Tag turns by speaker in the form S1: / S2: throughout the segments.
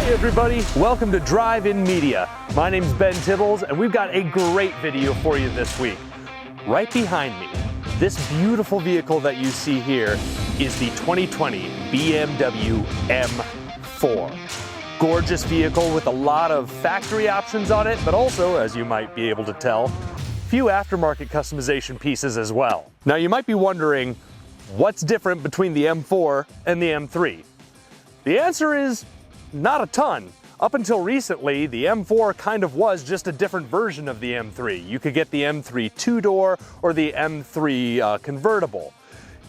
S1: Hey everybody, welcome to Drive-In Media. My name's Ben Tibbles and we've got a great video for you this week. Right behind me, this beautiful vehicle that you see here is the 2020 BMW M4. Gorgeous vehicle with a lot of factory options on it, but also, as you might be able to tell, few aftermarket customization pieces as well. Now you might be wondering, what's different between the M4 and the M3? The answer is not a ton. Up until recently, the M4 kind of was just a different version of the M3. You could get the M3 two-door or the M3 convertible.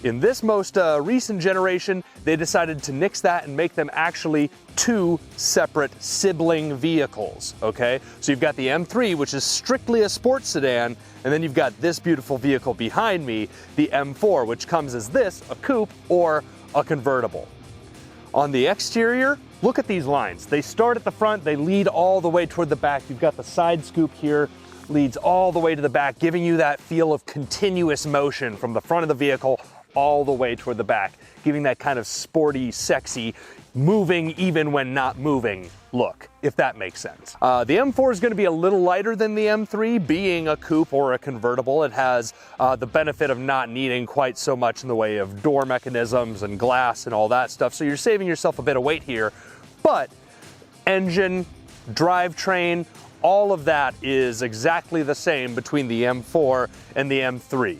S1: In this most recent generation, they decided to nix that and make them actually two separate sibling vehicles, okay? So you've got the M3, which is strictly a sports sedan, and then you've got this beautiful vehicle behind me, the M4, which comes as this, a coupe or a convertible. On the exterior, look at these lines. They start at the front, they lead all the way toward the back. You've got the side scoop here, leads all the way to the back, giving you that feel of continuous motion from the front of the vehicle all the way toward the back, giving that kind of sporty, sexy, moving even when not moving look, if that makes sense. The M4 is going to be a little lighter than the M3, being a coupe or a convertible. It has the benefit of not needing quite so much in the way of door mechanisms and glass and all that stuff, so you're saving yourself a bit of weight here. But engine, drivetrain, all of that is exactly the same between the M4 and the M3.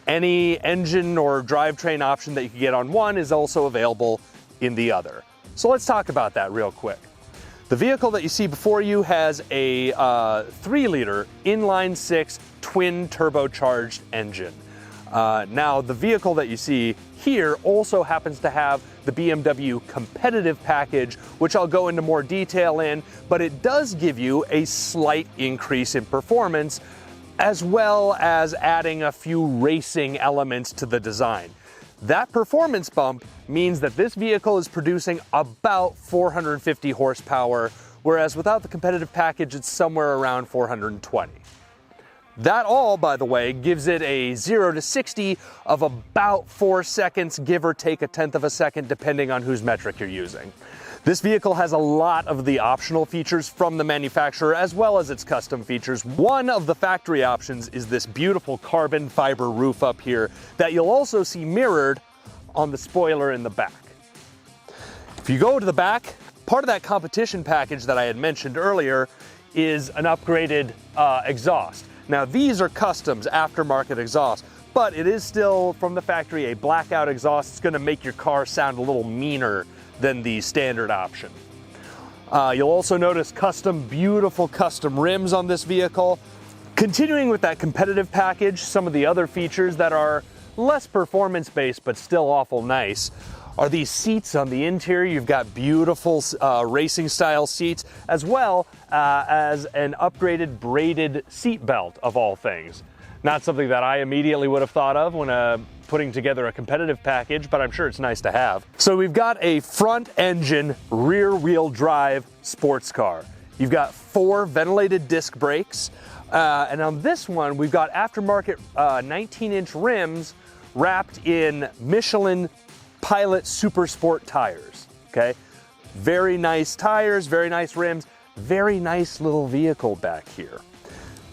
S1: Any engine or drivetrain option that you can get on one is also available in the other. So let's talk about that real quick. The vehicle that you see before you has a 3-liter inline-6 twin turbocharged engine. Now the vehicle that you see here also happens to have the BMW competitive package, which I'll go into more detail in, but it does give you a slight increase in performance, as well as adding a few racing elements to the design. That performance bump means that this vehicle is producing about 450 horsepower, whereas without the competitive package, it's somewhere around 420. That all, by the way, gives it a 0 to 60 of about 4 seconds, give or take a tenth of a second, depending on whose metric you're using. This vehicle has a lot of the optional features from the manufacturer as well as its custom features. One of the factory options is this beautiful carbon fiber roof up here that you'll also see mirrored on the spoiler in the back. If you go to the back, part of that competition package that I had mentioned earlier is an upgraded exhaust. Now these are customs, aftermarket exhaust, but it is still from the factory a blackout exhaust. It's going to make your car sound a little meaner than the standard option. You'll also notice beautiful custom rims on this vehicle. Continuing with that competitive package, some of the other features that are less performance-based but still awful nice are these seats on the interior. You've got beautiful racing-style seats, as well as an upgraded braided seat belt of all things. Not something that I immediately would have thought of when putting together a competitive package, but I'm sure it's nice to have. So we've got a front-engine, rear-wheel drive sports car. You've got 4 ventilated disc brakes, and on this one, we've got aftermarket 19-inch rims wrapped in Michelin Pilot Super Sport tires, okay? Very nice tires, very nice rims, very nice little vehicle back here.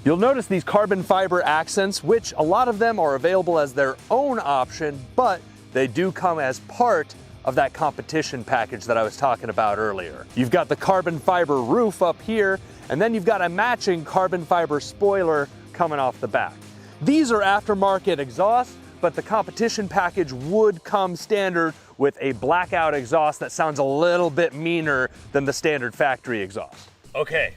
S1: You'll notice these carbon fiber accents, which a lot of them are available as their own option, but they do come as part of that competition package that I was talking about earlier. You've got the carbon fiber roof up here, and then you've got a matching carbon fiber spoiler coming off the back. These are aftermarket exhausts, but the competition package would come standard with a blackout exhaust that sounds a little bit meaner than the standard factory exhaust. Okay.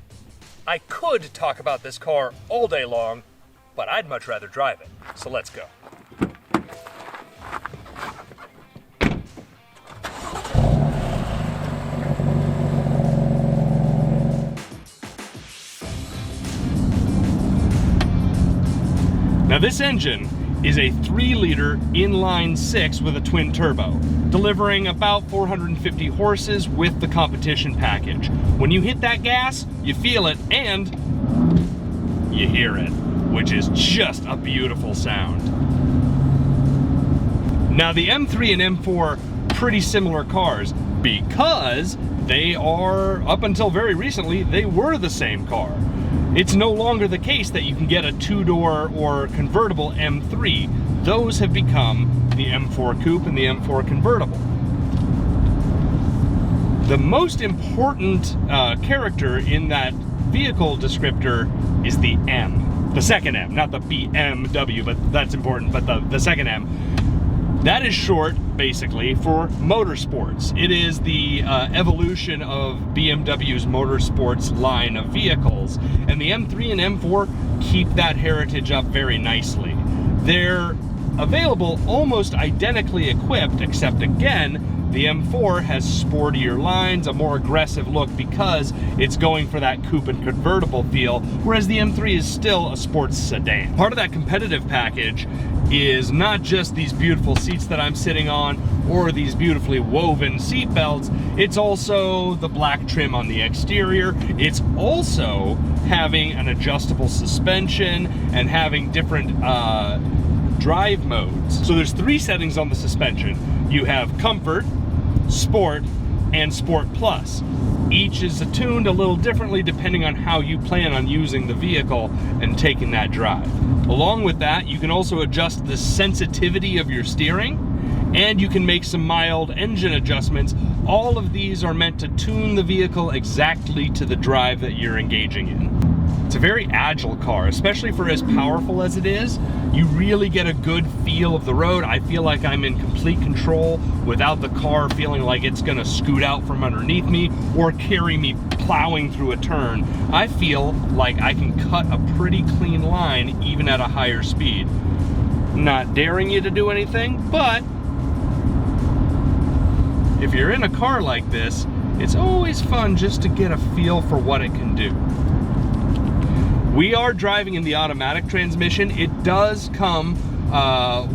S1: I could talk about this car all day long, but I'd much rather drive it. So let's go. Now this engine is a 3-liter inline-6 with a twin turbo, delivering about 450 horses with the competition package. When you hit that gas, you feel it and you hear it, which is just a beautiful sound. Now the M3 and M4, pretty similar cars, because they are, up until very recently, they were the same car. It's no longer the case that you can get a two-door or convertible M3. Those have become the M4 Coupe and the M4 Convertible. The most important character in that vehicle descriptor is the M. The second M, not the BMW, but that's important, but the second M. That is short, basically, for motorsports. It is the evolution of BMW's motorsports line of vehicles, and the M3 and M4 keep that heritage up very nicely. They're available almost identically equipped, except again, the M4 has sportier lines, a more aggressive look because it's going for that coupe and convertible feel, whereas the M3 is still a sports sedan. Part of that competitive package is not just these beautiful seats that I'm sitting on or these beautifully woven seat belts, it's also the black trim on the exterior. It's also having an adjustable suspension and having different drive modes. So there's 3 settings on the suspension. You have Comfort, Sport, and Sport Plus. Each is attuned a little differently depending on how you plan on using the vehicle and taking that drive. Along with that, you can also adjust the sensitivity of your steering, and you can make some mild engine adjustments. All of these are meant to tune the vehicle exactly to the drive that you're engaging in. It's a very agile car, especially for as powerful as it is. You really get a good feel of the road. I feel like I'm in complete control without the car feeling like it's gonna scoot out from underneath me or carry me plowing through a turn. I feel like I can cut a pretty clean line even at a higher speed. I'm not daring you to do anything, but if you're in a car like this, it's always fun just to get a feel for what it can do. We are driving in the automatic transmission. It does come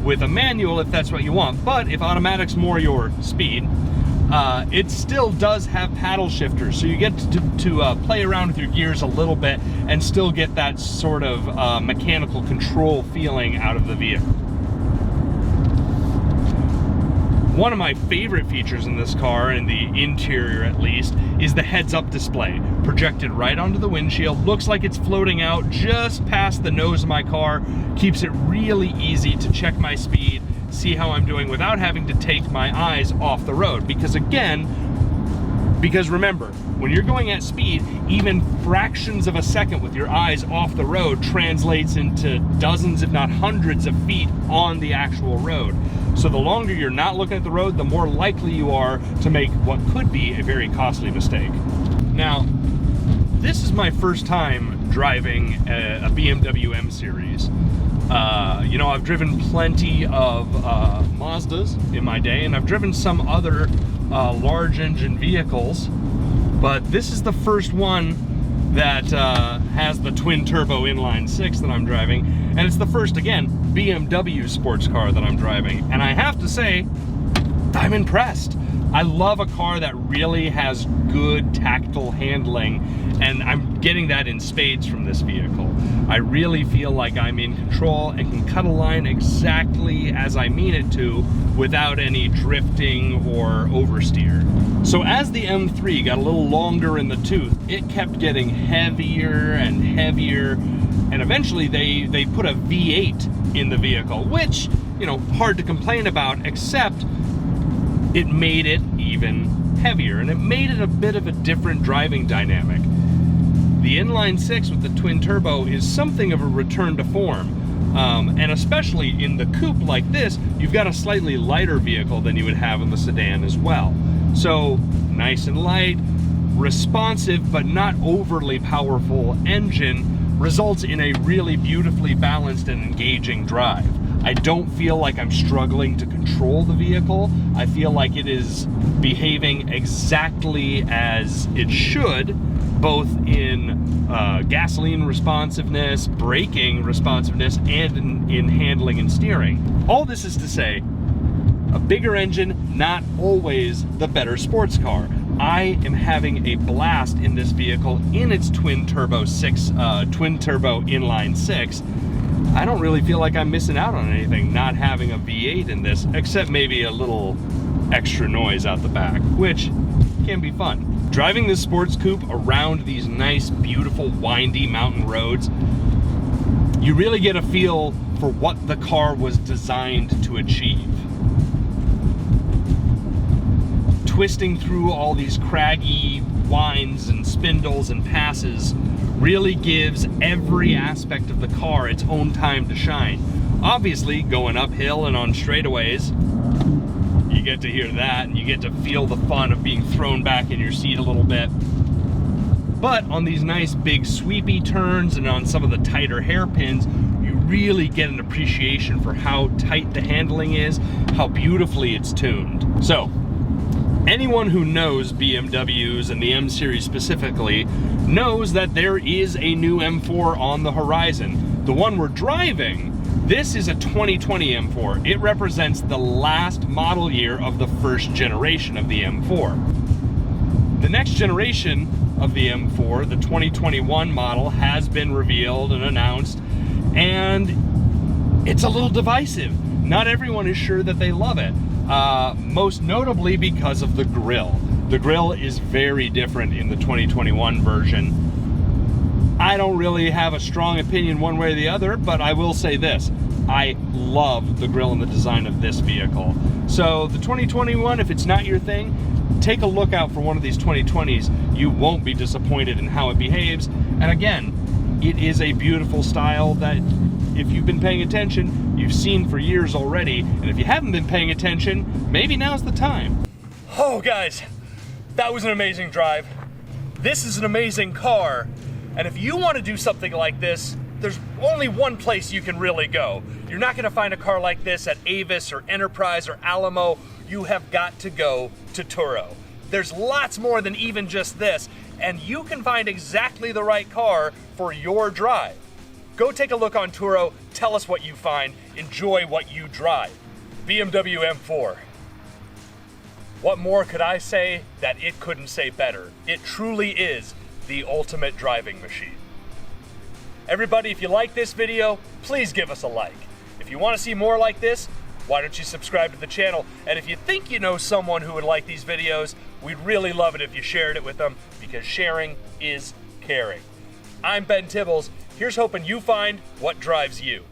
S1: with a manual if that's what you want, but if automatic's more your speed, it still does have paddle shifters, so you get to play around with your gears a little bit and still get that sort of mechanical control feeling out of the vehicle. One of my favorite features in this car, in the interior at least, is the heads-up display. Projected right onto the windshield, looks like it's floating out just past the nose of my car, keeps it really easy to check my speed, see how I'm doing without having to take my eyes off the road. Because remember, when you're going at speed, even fractions of a second with your eyes off the road translates into dozens, if not hundreds of feet on the actual road. So the longer you're not looking at the road, the more likely you are to make what could be a very costly mistake. Now, this is my first time driving a BMW M series. You know, I've driven plenty of Mazdas in my day, and I've driven some other large engine vehicles, but this is the first one that has the twin turbo inline 6 that I'm driving, and it's the first, again, BMW sports car that I'm driving, and I have to say, I'm impressed. I love a car that really has good tactile handling, and I'm getting that in spades from this vehicle. I really feel like I'm in control and can cut a line exactly as I mean it to without any drifting or oversteer. So as the M3 got a little longer in the tooth, it kept getting heavier and heavier, and eventually they put a V8 in the vehicle, which, you know, hard to complain about, except it made it even heavier, and it made it a bit of a different driving dynamic. The inline 6 with the twin turbo is something of a return to form, and especially in the coupe like this, you've got a slightly lighter vehicle than you would have in the sedan as well. So nice and light, responsive but not overly powerful engine results in a really beautifully balanced and engaging drive. I don't feel like I'm struggling to control the vehicle. I feel like it is behaving exactly as it should, both in gasoline responsiveness, braking responsiveness, and in handling and steering. All this is to say, a bigger engine, not always the better sports car. I am having a blast in this vehicle in its twin turbo inline 6. I don't really feel like I'm missing out on anything not having a V8 in this, except maybe a little extra noise out the back, which can be fun. Driving this sports coupe around these nice, beautiful, windy mountain roads, you really get a feel for what the car was designed to achieve. Twisting through all these craggy winds and spindles and passes really gives every aspect of the car its own time to shine. Obviously, going uphill and on straightaways, you get to hear that and you get to feel the fun of being thrown back in your seat a little bit. But on these nice big sweepy turns and on some of the tighter hairpins, you really get an appreciation for how tight the handling is, how beautifully it's tuned. So, anyone who knows BMWs and the M series specifically knows that there is a new M4 on the horizon. The one we're driving, this is a 2020 M4. It represents the last model year of the first generation of the M4. The next generation of the M4, the 2021 model, has been revealed and announced, and it's a little divisive. Not everyone is sure that they love it. Most notably because of the grille. The grille is very different in the 2021 version. I don't really have a strong opinion one way or the other, but I will say this. I love the grille and the design of this vehicle. So the 2021, if it's not your thing, take a look out for one of these 2020s. You won't be disappointed in how it behaves. And again, it is a beautiful style that, if you've been paying attention, you've seen for years already. And if you haven't been paying attention, maybe now's the time. Oh guys, that was an amazing drive. This is an amazing car. And if you want to do something like this, there's only one place you can really go. You're not gonna find a car like this at Avis or Enterprise or Alamo. You have got to go to Turo. There's lots more than even just this, and you can find exactly the right car for your drive. Go take a look on Turo, tell us what you find, enjoy what you drive. BMW M4. What more could I say that it couldn't say better? It truly is the ultimate driving machine. Everybody, if you like this video, please give us a like. If you want to see more like this, why don't you subscribe to the channel? And if you think you know someone who would like these videos, we'd really love it if you shared it with them, because sharing is caring. I'm Ben Tibbles. Here's hoping you find what drives you.